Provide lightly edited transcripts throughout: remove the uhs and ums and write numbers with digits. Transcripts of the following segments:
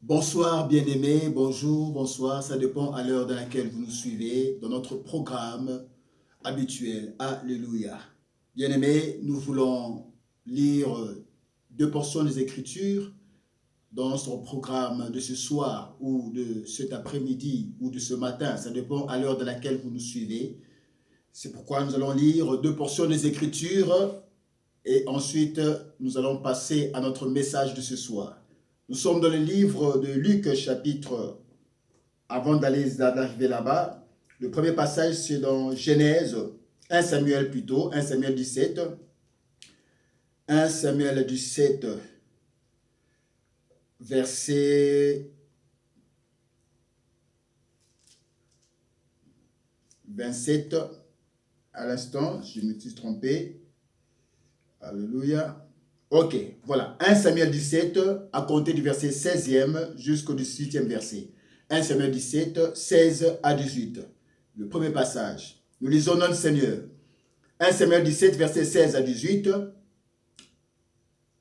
Bonsoir bien-aimés, bonjour, bonsoir, ça dépend à l'heure dans laquelle vous nous suivez dans notre programme habituel. Alléluia. Bien-aimés, nous voulons lire deux portions des Écritures dans notre programme de ce soir ou de cet après-midi ou de ce matin. Ça dépend à l'heure dans laquelle vous nous suivez. C'est pourquoi nous allons lire deux portions des Écritures et ensuite nous allons passer à notre message de ce soir. Nous sommes dans le livre de Luc, chapitre, avant d'arriver là-bas. Le premier passage, c'est dans Genèse, 1 Samuel plutôt, 1 Samuel 17. 1 Samuel 17, verset 27. À l'instant, je me suis trompé. Alléluia. Ok, voilà. 1 Samuel 17, à compter du verset 16e jusqu'au 18e verset. 1 Samuel 17, 16 à 18. Le premier passage. Nous lisons notre Seigneur. 1 Samuel 17, verset 16 à 18.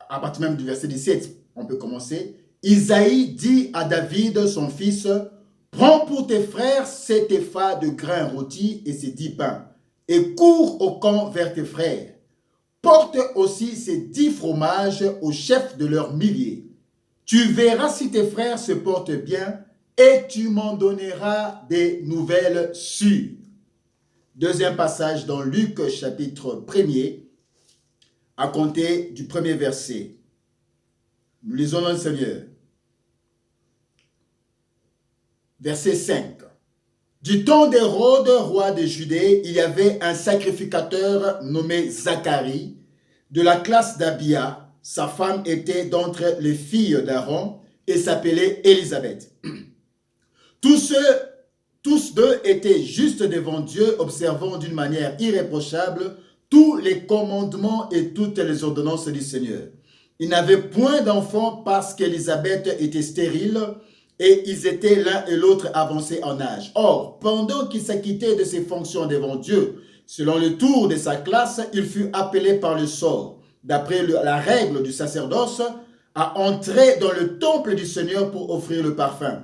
À partir même du verset 17, on peut commencer. Isaïe dit à David, son fils, « Prends pour tes frères 7 épha de grains rôtis et ces 10 pains, et cours au camp vers tes frères. Porte aussi ces 10 fromages au chef de leurs milliers. Tu verras si tes frères se portent bien et tu m'en donneras des nouvelles sûres. » Deuxième passage dans Luc chapitre 1er, à compter du premier verset. Nous lisons le Seigneur. Verset 5. Du temps d'Hérode, roi de Judée, il y avait un sacrificateur nommé Zacharie, de la classe d'Abia. Sa femme était d'entre les filles d'Aaron et s'appelait Élisabeth. Tous deux étaient justes devant Dieu, observant d'une manière irréprochable tous les commandements et toutes les ordonnances du Seigneur. Ils n'avaient point d'enfants parce qu'Élisabeth était stérile et ils étaient l'un et l'autre avancés en âge. Or, pendant qu'il s'acquittait de ses fonctions devant Dieu, selon le tour de sa classe, il fut appelé par le sort, d'après la règle du sacerdoce, à entrer dans le temple du Seigneur pour offrir le parfum.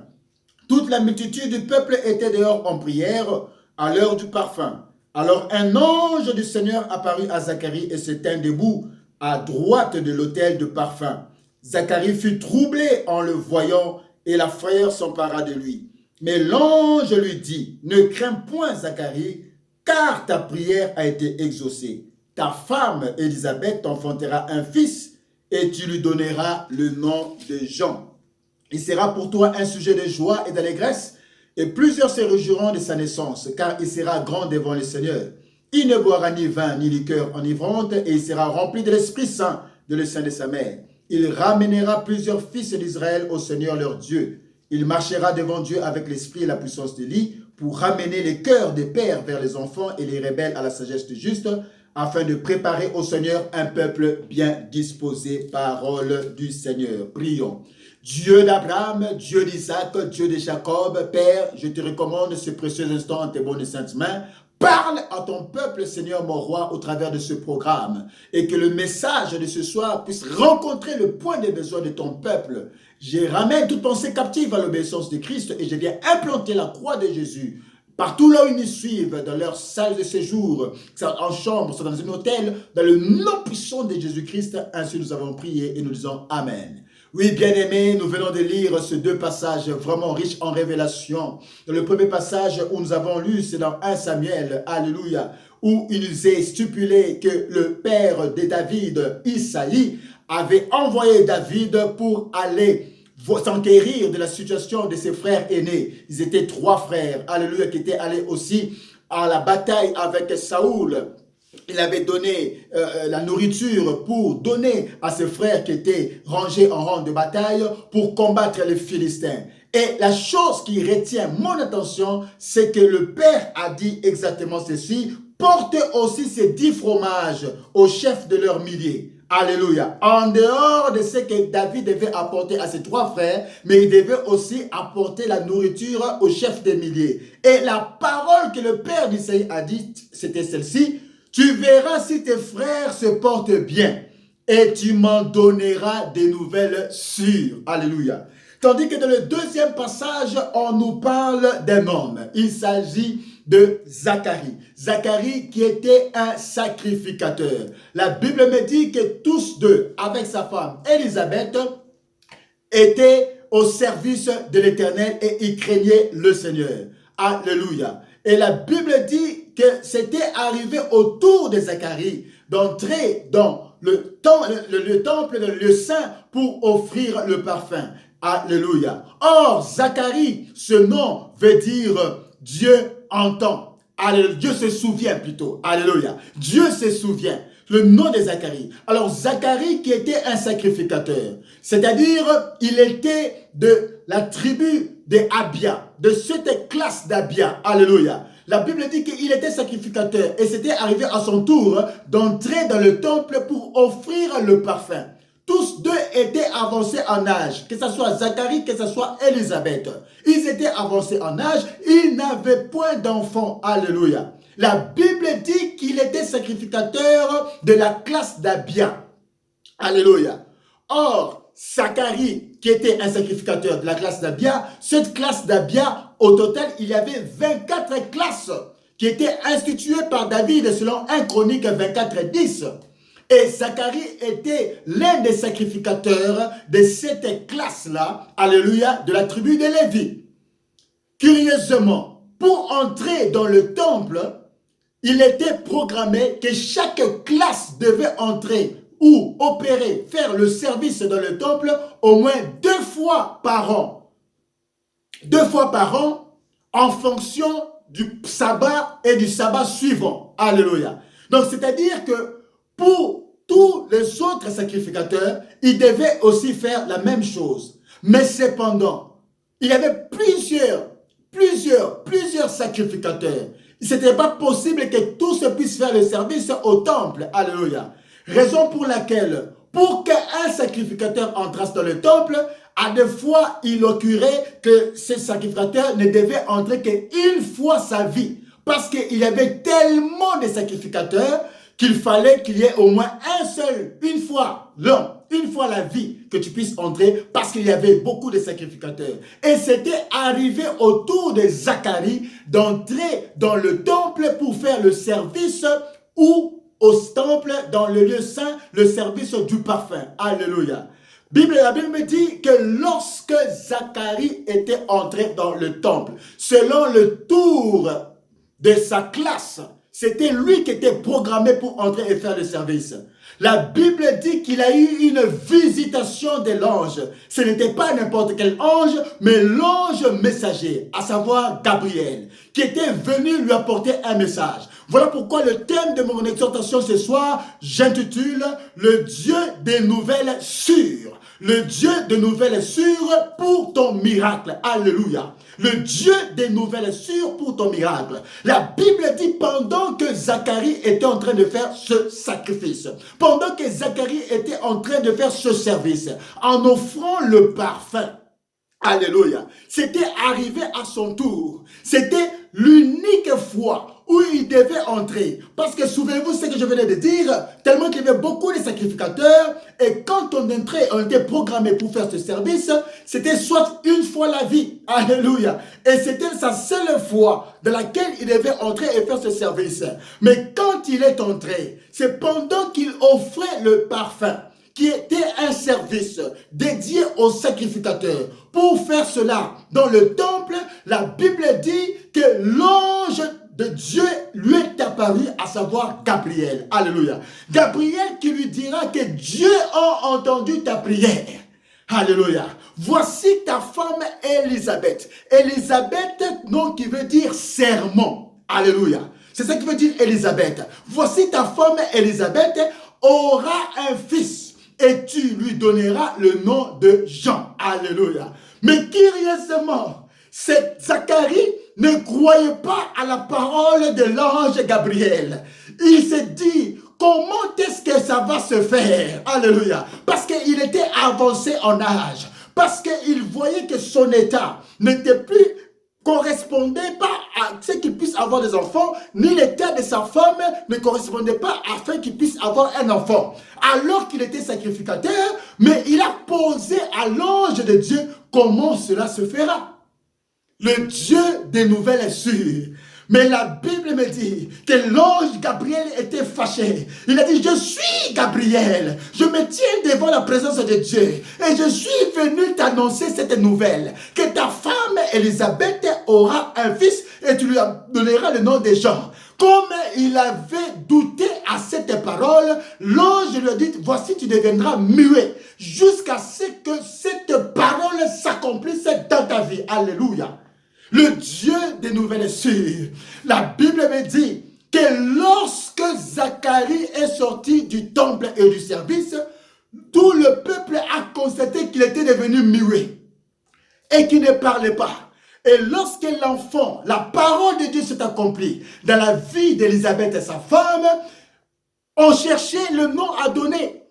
Toute la multitude du peuple était dehors en prière à l'heure du parfum. Alors un ange du Seigneur apparut à Zacharie et se tint debout à droite de l'autel de parfum. Zacharie fut troublé en le voyant et la frayeur s'empara de lui. Mais l'ange lui dit, « Ne crains point, Zacharie, car ta prière a été exaucée. Ta femme, Élisabeth, t'enfantera un fils et tu lui donneras le nom de Jean. Il sera pour toi un sujet de joie et d'allégresse, et plusieurs se réjouiront de sa naissance, car il sera grand devant le Seigneur. Il ne boira ni vin ni liqueur enivrante, et il sera rempli de l'Esprit Saint de le sein de sa mère. Il ramènera plusieurs fils d'Israël au Seigneur leur Dieu. Il marchera devant Dieu avec l'esprit et la puissance d'Élie, pour ramener les cœurs des pères vers les enfants et les rebelles à la sagesse de juste, afin de préparer au Seigneur un peuple bien disposé. Parole du Seigneur. Prions. Dieu d'Abraham, Dieu d'Isaac, Dieu de Jacob, Père, je te recommande ce précieux instant en tes bonnes et saintes mains. Parle à ton peuple, Seigneur mon roi, au travers de ce programme, et que le message de ce soir puisse rencontrer le point de besoin de ton peuple. Je ramène toute pensée captive à l'obéissance de Christ et je viens implanter la croix de Jésus partout là où ils nous suivent, dans leur salle de séjour, en chambre, dans un hôtel, dans le nom puissant de Jésus-Christ. Ainsi nous avons prié et nous disons Amen. Oui, bien-aimés, nous venons de lire ces deux passages vraiment riches en révélation. Dans le premier passage où nous avons lu, c'est dans 1 Samuel, alléluia, où il nous est stipulé que le père de David, Isaïe, avait envoyé David pour aller s'enquérir de la situation de ses frères aînés. Ils étaient 3 frères, alléluia, qui étaient allés aussi à la bataille avec Saoul. Il avait donné la nourriture pour donner à ses frères qui étaient rangés en rang de bataille pour combattre les Philistins. Et la chose qui retient mon attention, c'est que le Père a dit exactement ceci, portez aussi ces 10 fromages au chef de leurs milliers. Alléluia. En dehors de ce que David devait apporter à ses 3 frères, mais il devait aussi apporter la nourriture au chef des milliers. Et la parole que le Père d'Isaïe a dite, c'était celle-ci. Tu verras si tes frères se portent bien et tu m'en donneras des nouvelles sûres. Alléluia. Tandis que dans le deuxième passage, on nous parle d'un homme. Il s'agit de Zacharie. Zacharie qui était un sacrificateur. La Bible me dit que tous deux, avec sa femme Élisabeth, étaient au service de l'Éternel et ils craignaient le Seigneur. Alléluia. Et la Bible dit que c'était arrivé au tour de Zacharie d'entrer dans le temple, le lieu saint, pour offrir le parfum. Alléluia. Or, Zacharie, ce nom veut dire Dieu entend. Alléluia. Dieu se souvient plutôt. Alléluia. Dieu se souvient. Le nom de Zacharie. Alors, Zacharie qui était un sacrificateur, c'est-à-dire, il était de la tribu des Abia, de cette classe d'Abia. Alléluia. La Bible dit qu'il était sacrificateur et c'était arrivé à son tour d'entrer dans le temple pour offrir le parfum. Tous deux étaient avancés en âge, que ce soit Zacharie, que ce soit Élisabeth. Ils étaient avancés en âge, ils n'avaient point d'enfants. Alléluia. La Bible dit qu'il était sacrificateur de la classe d'Abia. Alléluia. Or, Zacharie, qui était un sacrificateur de la classe d'Abia, cette classe d'Abia, au total, il y avait 24 classes qui étaient instituées par David selon 1 Chronique 24:10. Et Zacharie était l'un des sacrificateurs de cette classe-là, alléluia, de la tribu de Lévi. Curieusement, pour entrer dans le temple, il était programmé que chaque classe devait entrer ou opérer, faire le service dans le temple au moins 2 fois par an. 2 fois par an en fonction du sabbat et du sabbat suivant. Alléluia. Donc, c'est-à-dire que pour tous les autres sacrificateurs, ils devaient aussi faire la même chose. Mais cependant, il y avait plusieurs sacrificateurs. Ce n'était pas possible que tous puissent faire le service au temple. Alléluia. Raison pour laquelle, pour qu'un sacrificateur entrasse dans le temple, à des fois, il occurrait que ce sacrificateur ne devait entrer qu'une fois sa vie. Parce qu'il y avait tellement de sacrificateurs qu'il fallait qu'il y ait au moins un seul, une fois la vie, que tu puisses entrer, parce qu'il y avait beaucoup de sacrificateurs. Et c'était arrivé au tour de Zacharie d'entrer dans le temple pour faire le service ou au temple, dans le lieu saint, le service du parfum. Alléluia. La Bible me dit que lorsque Zacharie était entré dans le temple, selon le tour de sa classe, c'était lui qui était programmé pour entrer et faire le service. La Bible dit qu'il a eu une visitation de l'ange. Ce n'était pas n'importe quel ange, mais l'ange messager, à savoir Gabriel, qui était venu lui apporter un message. Voilà pourquoi le thème de mon exhortation ce soir, j'intitule « Le Dieu des nouvelles sûres ». Le Dieu des nouvelles sûres pour ton miracle. Alléluia. Le Dieu des nouvelles sûres pour ton miracle. La Bible dit pendant que Zacharie était en train de faire ce sacrifice, pendant que Zacharie était en train de faire ce service, en offrant le parfum, alléluia, c'était arrivé à son tour. C'était l'unique fois où il devait entrer. Parce que souvenez-vous ce que je venais de dire, tellement qu'il y avait beaucoup de sacrificateurs, et quand on entrait, on était programmé pour faire ce service, c'était soit une fois la vie, alléluia, et c'était sa seule fois dans laquelle il devait entrer et faire ce service. Mais quand il est entré, c'est pendant qu'il offrait le parfum, qui était un service dédié aux sacrificateurs. Pour faire cela dans le temple, la Bible dit que l'ange de Dieu lui est apparu, à savoir Gabriel. Alléluia. Gabriel qui lui dira que Dieu a entendu ta prière. Alléluia. Voici ta femme Élisabeth. Élisabeth, nom qui veut dire serment. Alléluia. C'est ça qui veut dire Élisabeth. Voici ta femme Élisabeth aura un fils et tu lui donneras le nom de Jean. Alléluia. Mais curieusement, Zacharie ne croyait pas à la parole de l'ange Gabriel. Il s'est dit, comment est-ce que ça va se faire? Alléluia. Parce qu'il était avancé en âge. Parce qu'il voyait que son état n'était plus correspondait pas à ce qu'il puisse avoir des enfants, ni l'état de sa femme ne correspondait pas afin qu'il puisse avoir un enfant. Alors qu'il était sacrificateur, mais il a posé à l'ange de Dieu comment cela se fera. Le Dieu des nouvelles est sûr. Mais la Bible me dit que l'ange Gabriel était fâché. Il a dit, je suis Gabriel. Je me tiens devant la présence de Dieu. Et je suis venu t'annoncer cette nouvelle. Que ta femme Élisabeth aura un fils et tu lui donneras le nom de Jean. Comme il avait douté à cette parole, l'ange lui a dit, voici tu deviendras muet. Jusqu'à ce que cette parole s'accomplisse dans ta vie. Alléluia. Le Dieu des nouvelles sûres. La Bible me dit que lorsque Zacharie est sorti du temple et du service, tout le peuple a constaté qu'il était devenu muet et qu'il ne parlait pas. Et lorsque l'enfant, la parole de Dieu s'est accomplie dans la vie d'Élisabeth et sa femme, on cherchait le nom à donner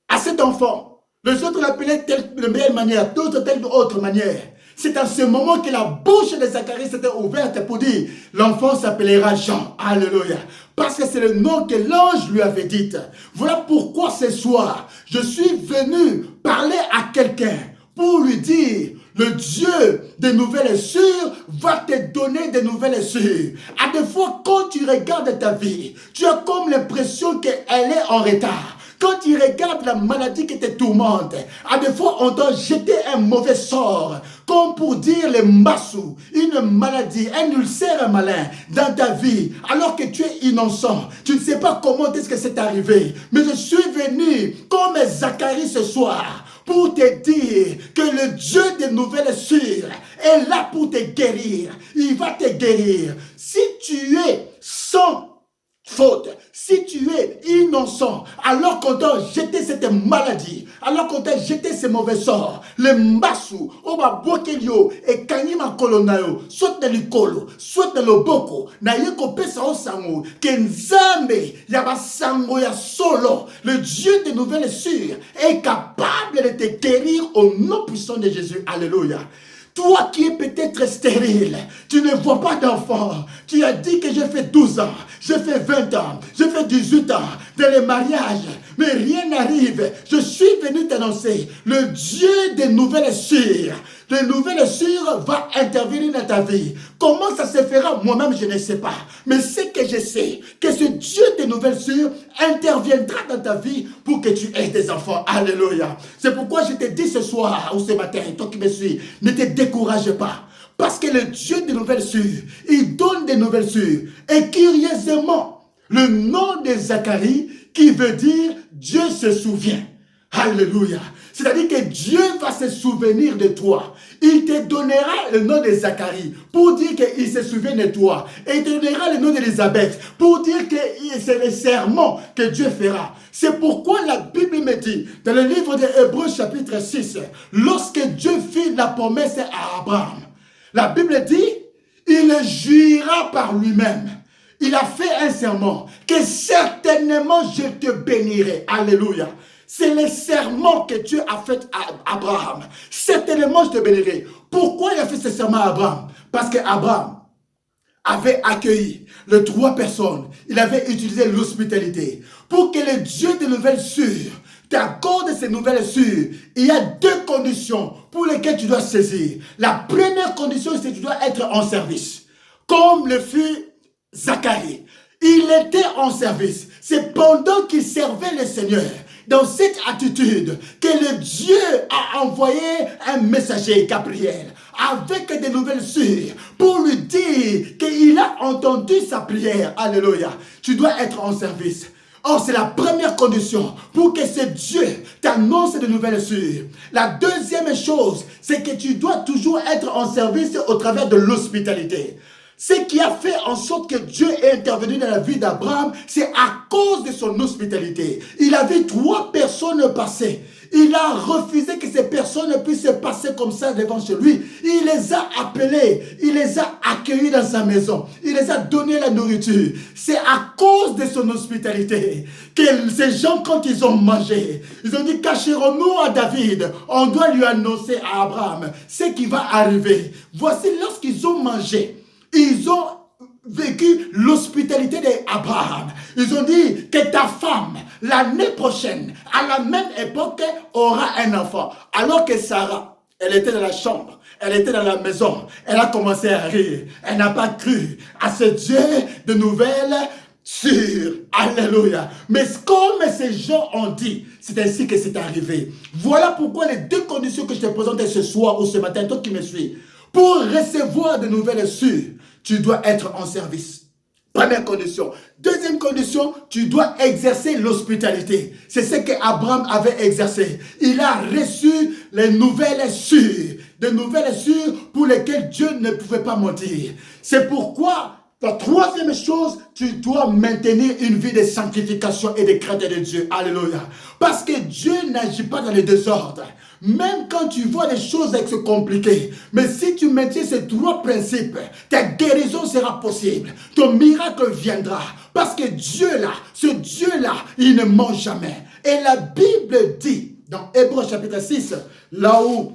à cet enfant. Les autres l'appelaient de meilleure manière, d'autres telle autre manière. C'est à ce moment que la bouche de Zacharie s'était ouverte pour dire, l'enfant s'appellera Jean. Alléluia. Parce que c'est le nom que l'ange lui avait dit. Voilà pourquoi ce soir, je suis venu parler à quelqu'un pour lui dire, le Dieu des nouvelles sûres va te donner des nouvelles sûres. À des fois, quand tu regardes ta vie, tu as comme l'impression qu'elle est en retard. Quand tu regardes la maladie qui te tourmente, à des fois on doit jeter un mauvais sort, comme pour dire le mbassou, une maladie, un ulcère malin dans ta vie, alors que tu es innocent. Tu ne sais pas comment est-ce que c'est arrivé. Mais je suis venu comme Zacharie ce soir pour te dire que le Dieu des nouvelles sûres est là pour te guérir. Il va te guérir. Si tu es sans faute, si tu es innocent, alors qu'on t'a jeté cette maladie, alors qu'on t'a jeté ce mauvais sort, le mbassou, oba bokelio, et kanyima kolonayo, soit dans le kolo, soit dans le boko, na yeko pesa osango, kenzambe, yabasango ya solo, le Dieu des nouvelles sûres est capable de te guérir au nom puissant de Jésus. Alléluia. Toi qui es peut-être stérile, tu ne vois pas d'enfant, tu as dit que j'ai fait 12 ans, j'ai fait 20 ans, j'ai fait 18 ans dans les mariages, mais rien n'arrive. Je suis venu t'annoncer, le Dieu des nouvelles sûres, les nouvelles sûres va intervenir dans ta vie. Comment ça se fera? Moi-même, je ne sais pas. Mais ce que je sais, que ce Dieu des nouvelles sûres interviendra dans ta vie pour que tu aies des enfants. Alléluia. C'est pourquoi je te dis ce soir ou ce matin, toi qui me suis, ne te décourage pas. Parce que le Dieu des nouvelles sûres, il donne des nouvelles sûres. Et curieusement, le nom de Zacharie, qui veut dire Dieu se souvient. Alléluia. C'est-à-dire que Dieu va se souvenir de toi. Il te donnera le nom de Zacharie pour dire qu'il se souvient de toi. Et il te donnera le nom d'Élisabeth pour dire que c'est le serment que Dieu fera. C'est pourquoi la Bible me dit, dans le livre de Hébreux chapitre 6, lorsque Dieu fit la promesse à Abraham, la Bible dit, il jura par lui-même. Il a fait un serment que certainement je te bénirai. Alléluia. C'est le serment que Dieu a fait à Abraham. Certainement je te bénirai. Pourquoi il a fait ce serment à Abraham? Parce qu'Abraham avait accueilli les 3 personnes. Il avait utilisé l'hospitalité. Pour que le Dieu des nouvelles sûres t'accorde ces nouvelles sûres, il y a 2 conditions pour lesquelles tu dois saisir. La première condition, c'est que tu dois être en service. Comme le fut Zacharie. Il était en service. C'est pendant qu'il servait le Seigneur, dans cette attitude, que le Dieu a envoyé un messager, Gabriel, avec des nouvelles sûres, pour lui dire qu'il a entendu sa prière. Alléluia. Tu dois être en service. Or, c'est la première condition pour que ce Dieu t'annonce de nouvelles sûres. La deuxième chose, c'est que tu dois toujours être en service au travers de l'hospitalité. Ce qui a fait en sorte que Dieu est intervenu dans la vie d'Abraham, c'est à cause de son hospitalité. Il a vu 3 personnes passer. Il a refusé que ces personnes puissent passer comme ça devant chez lui. Il les a appelés, il les a accueillis dans sa maison. Il les a donné la nourriture. C'est à cause de son hospitalité que ces gens, quand ils ont mangé, ils ont dit, cacherons-nous à David. On doit lui annoncer à Abraham ce qui va arriver. Voici, lorsqu'ils ont mangé, ils ont vécu l'hospitalité d'Abraham. Ils ont dit que ta femme, l'année prochaine, à la même époque, aura un enfant. Alors que Sarah, elle était dans la chambre, elle était dans la maison, elle a commencé à rire. Elle n'a pas cru à ce Dieu de nouvelles sûres. Alléluia. Mais comme ces gens ont dit, c'est ainsi que c'est arrivé. Voilà pourquoi les 2 conditions que je te présente ce soir ou ce matin, toi qui me suis, pour recevoir de nouvelles sûres, tu dois être en service. Première condition. Deuxième condition, tu dois exercer l'hospitalité. C'est ce qu'Abraham avait exercé. Il a reçu les nouvelles sûres. De nouvelles sûres pour lesquelles Dieu ne pouvait pas mentir. C'est pourquoi, la troisième chose, tu dois maintenir une vie de sanctification et de crainte de Dieu. Alléluia. Parce que Dieu n'agit pas dans le désordre. Même quand tu vois les choses compliquées, mais si tu maintiens ces 3 principes, ta guérison sera possible, ton miracle viendra, parce que Dieu là, ce Dieu là, il ne ment jamais. Et la Bible dit, dans Hébreux chapitre 6, là où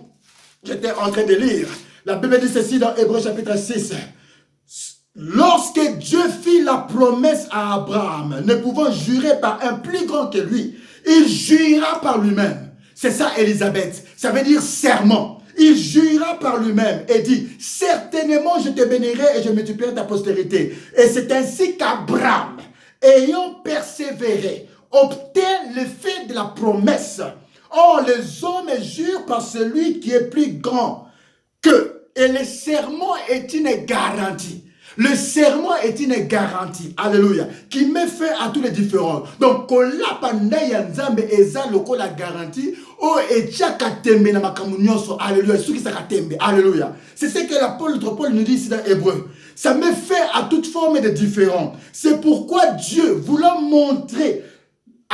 j'étais en train de lire, la Bible dit ceci dans Hébreux chapitre 6, lorsque Dieu fit la promesse à Abraham, ne pouvant jurer par un plus grand que lui, il jura par lui-même. C'est ça, Élisabeth. Ça veut dire serment. Il jura par lui-même et dit, certainement je te bénirai et je multiplierai ta postérité. Et c'est ainsi qu'Abraham, ayant persévéré, obtint l'effet de la promesse. Or, les hommes jurent par celui qui est plus grand qu'eux. Et le serment est une garantie. Le serment est une garantie, alléluia, qui met fin à tous les différends. Donc, kola pandaya nzambe eza loko la garantie, o etiaka tembe na makamunyoso, alléluia, ceux qui s'akatembe, alléluia. C'est ce que l'apôtre Paul nous dit ici dans Hébreu. Ça met fin à toute forme de différends. C'est pourquoi Dieu, voulant montrer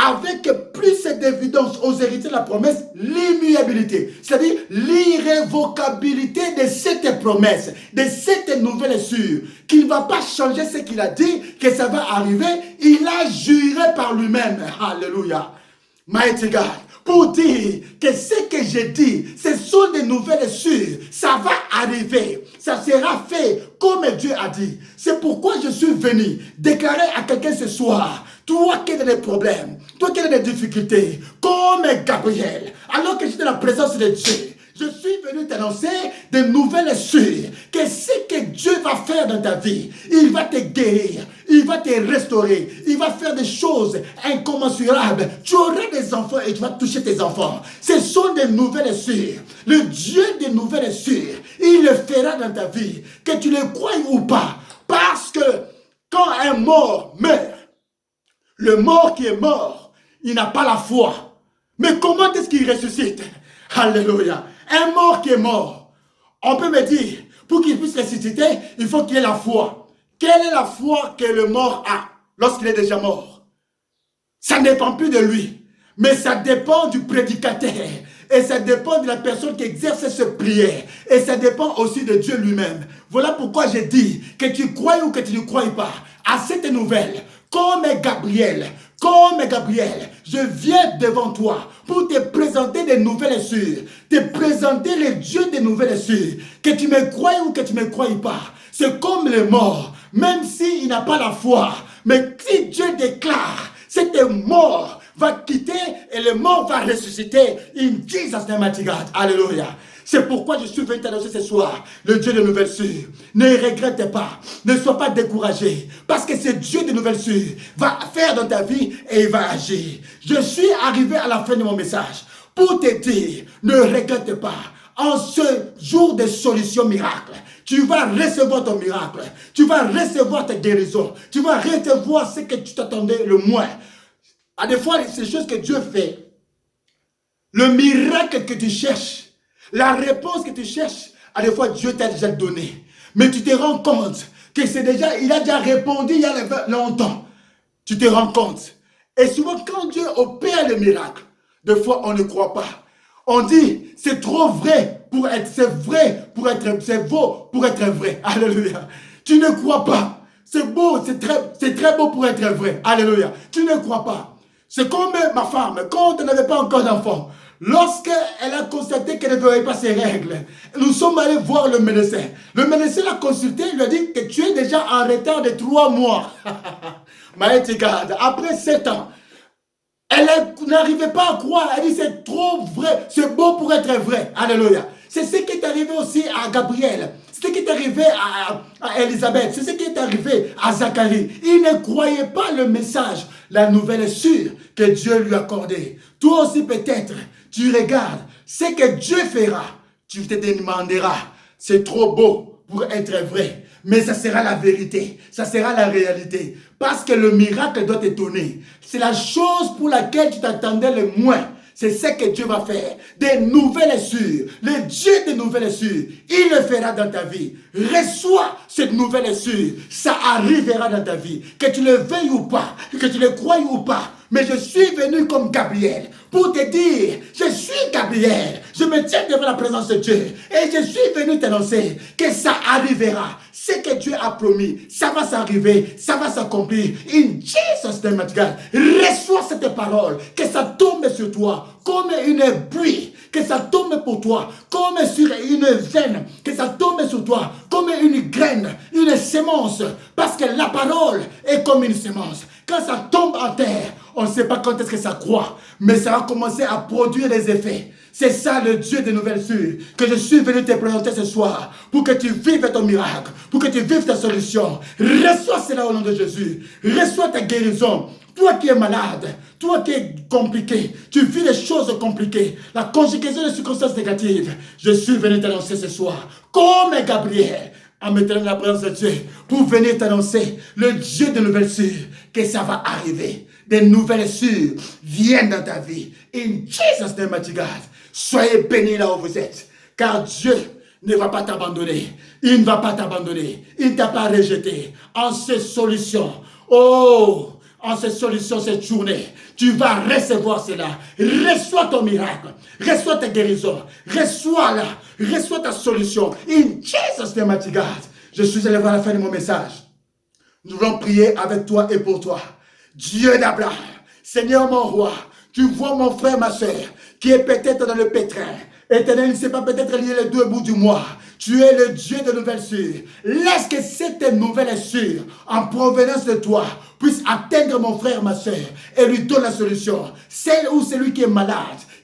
avec plus d'évidence aux héritiers de la promesse, l'immuabilité, c'est-à-dire l'irrévocabilité de cette promesse, de cette nouvelle sûre, qu'il ne va pas changer ce qu'il a dit, que ça va arriver, il a juré par lui-même. Alléluia. Mighty God. Pour dire que ce que j'ai dit, ce sont des nouvelles sûres, ça va arriver, ça sera fait comme Dieu a dit. C'est pourquoi je suis venu déclarer à quelqu'un ce soir, toi qui as des problèmes, toi qui as des difficultés, comme Gabriel, alors que j'étais dans la présence de Dieu, je suis venu t'annoncer de nouvelles sûres, que ce que Dieu va faire dans ta vie, il va te guérir, il va te restaurer, il va faire des choses incommensurables. Tu auras des enfants et tu vas toucher tes enfants. Ce sont des nouvelles sûres. Le Dieu des nouvelles sûres, il le fera dans ta vie, que tu le crois ou pas. Parce que quand un mort meurt, le mort qui est mort, il n'a pas la foi. Mais comment est-ce qu'il ressuscite? Alléluia. Un mort qui est mort, on peut me dire, pour qu'il puisse ressusciter, il faut qu'il ait la foi. Quelle est la foi que le mort a lorsqu'il est déjà mort? Ça ne dépend plus de lui, mais ça dépend du prédicateur. Et ça dépend de la personne qui exerce cette prière. Et ça dépend aussi de Dieu lui-même. Voilà pourquoi j'ai dit que tu crois ou que tu ne crois pas à cette nouvelle. Comme Gabriel, je viens devant toi pour te présenter des nouvelles sûres, te présenter le Dieu des nouvelles sûres. Que tu me crois ou que tu ne me crois pas, c'est comme le mort, même s'il n'a pas la foi. Mais si Dieu déclare, cette mort va quitter et le mort va ressusciter. In Jesus' name, mighty God. Alléluia. C'est pourquoi je suis venu t'annoncer ce soir, le Dieu de nouvelles sûres. Ne regrette pas, ne sois pas découragé, parce que ce Dieu de nouvelles sûres va faire dans ta vie et il va agir. Je suis arrivé à la fin de mon message pour te dire, ne regrette pas. En ce jour de solution miracle, tu vas recevoir ton miracle, tu vas recevoir ta guérison, tu vas recevoir ce que tu t'attendais le moins. À des fois, c'est des choses que Dieu fait. Le miracle que tu cherches, la réponse que tu cherches, à des fois Dieu t'a déjà donné. Mais tu te rends compte que il a déjà répondu il y a longtemps. Tu te rends compte. Et souvent, quand Dieu opère le miracle, des fois, on ne croit pas. On dit, c'est trop vrai pour être, c'est vrai pour être, c'est beau pour être vrai. Alléluia. Tu ne crois pas. C'est beau, c'est très beau pour être vrai. Alléluia. Tu ne crois pas. C'est comme ma femme, quand elle n'avait pas encore d'enfant. Lorsqu'elle a constaté qu'elle ne verrait pas ses règles, nous sommes allés voir le médecin. Le médecin l'a consulté, il lui a dit que tu es déjà en retard de 3 mois. Maïti garde, après 7 ans, elle n'arrivait pas à croire. Elle dit c'est trop vrai, c'est beau pour être vrai. Alléluia. C'est ce qui est arrivé aussi à Gabriel. C'est ce qui est arrivé à Élisabeth. C'est ce qui est arrivé à Zacharie. Il ne croyait pas le message. La nouvelle est sûre que Dieu lui a accordé. Toi aussi peut-être, tu regardes ce que Dieu fera. Tu te demanderas, c'est trop beau pour être vrai. Mais ça sera la vérité, ça sera la réalité. Parce que le miracle doit t'étonner. C'est la chose pour laquelle tu t'attendais le moins. C'est ce que Dieu va faire. Des nouvelles sûres. Le Dieu des nouvelles sûres. Il le fera dans ta vie. Reçois cette nouvelle sûre. Ça arrivera dans ta vie. Que tu le veuilles ou pas. Que tu le croies ou pas. Mais je suis venu comme Gabriel pour te dire, je suis Gabriel, je me tiens devant la présence de Dieu et je suis venu t'annoncer que ça arrivera. Ce que Dieu a promis, ça va s'arriver, ça va s'accomplir. In Jesus' name, God. Reçois cette parole, que ça tombe sur toi comme une pluie, que ça tombe pour toi comme sur une veine, que ça tombe sur toi comme une graine, une sémence, parce que la parole est comme une sémence. Quand ça tombe en terre, on ne sait pas quand est-ce que ça croît, mais ça va commencer à produire des effets. C'est ça le Dieu des nouvelles sûres que je suis venu te présenter ce soir pour que tu vives ton miracle, pour que tu vives ta solution. Reçois cela au nom de Jésus. Reçois ta guérison. Toi qui es malade, toi qui es compliqué, tu vis des choses compliquées, la conjugaison de circonstances négatives, je suis venu t'annoncer ce soir, comme Gabriel, en me tenant dans la présence de Dieu, pour venir t'annoncer, le Dieu de nouvelles sûres, que ça va arriver. Des nouvelles sûres viennent dans ta vie. In Jesus' name, my God. Soyez bénis là où vous êtes, car Dieu ne va pas t'abandonner. Il ne va pas t'abandonner. Il ne t'a pas rejeté. En ces solutions, oh, en ces solutions, cette journée, tu vas recevoir cela. Reçois ton miracle. Reçois ta guérison. Reçois-la. Reçois ta solution. In Jesus' name, my God. Je suis allé voir la fin de mon message. Nous voulons prier avec toi et pour toi. Dieu d'Abraham, Seigneur mon roi, tu vois mon frère, ma soeur, qui est peut-être dans le pétrin. Éternel, il ne sait pas peut-être lier les deux bouts du mois. Tu es le Dieu de nouvelles sûres. Laisse que cette nouvelle sûre, en provenance de toi, puisse atteindre mon frère, ma soeur, et lui donne la solution. Celle ou celui qui est malade,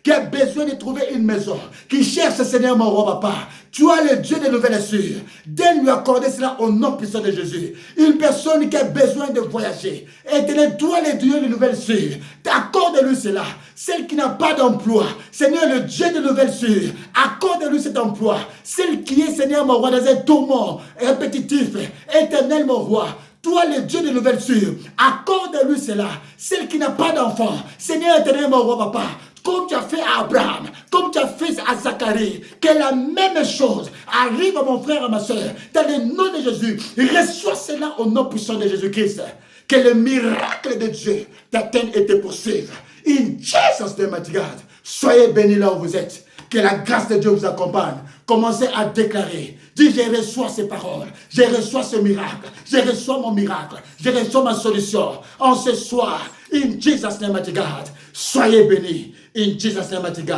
qui a besoin de trouver une maison, qui cherche, Seigneur mon roi, papa. Tu as le Dieu de nouvelles sûres. Donne-lui accorder cela au nom puissant de Jésus. Une personne qui a besoin de voyager. Éternel, toi le Dieu de nouvelles sûres. Accorde-lui cela. Celle qui n'a pas d'emploi. Seigneur, le Dieu de nouvelles sûres. Accorde-lui cet emploi. Celle qui est, Seigneur mon roi, dans un tourment répétitif. Éternel mon roi. Toi, le Dieu de nouvelles sûres, accorde-lui cela. Celle qui n'a pas d'enfant. Seigneur, éternel mon roi, papa. Comme tu as fait à Abraham, comme tu as fait à Zacharie, que la même chose arrive à mon frère et à ma soeur. Dans le nom de Jésus, reçois cela au nom puissant de Jésus-Christ. Que le miracle de Dieu t'atteigne et te poursuive. In Jesus' name, my God. Soyez bénis là où vous êtes. Que la grâce de Dieu vous accompagne. Commencez à déclarer. Dis, je reçois ces paroles. Je reçois ce miracle. Je reçois mon miracle. Je reçois ma solution. En ce soir, in Jesus' name, my God. Soyez bénis. In Jesus' name, my God.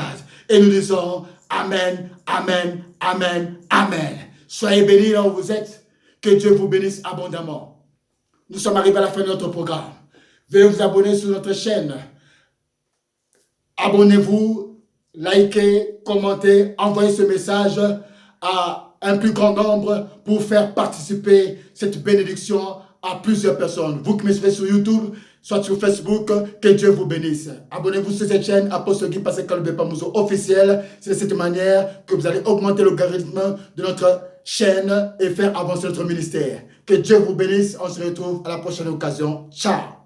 Et nous disons Amen, Amen, Amen, Amen. Soyez bénis là où vous êtes. Que Dieu vous bénisse abondamment. Nous sommes arrivés à la fin de notre programme. Veuillez vous abonner sur notre chaîne. Abonnez-vous, likez, commentez, envoyez ce message à un plus grand nombre pour faire participer cette bénédiction à plusieurs personnes. Vous qui me suivez sur YouTube, soit sur Facebook, que Dieu vous bénisse. Abonnez-vous sur cette chaîne, Apostle Guy Pascal Kalobé Pamouzo officiel. C'est de cette manière que vous allez augmenter le logarithme de notre chaîne et faire avancer notre ministère. Que Dieu vous bénisse. On se retrouve à la prochaine occasion. Ciao.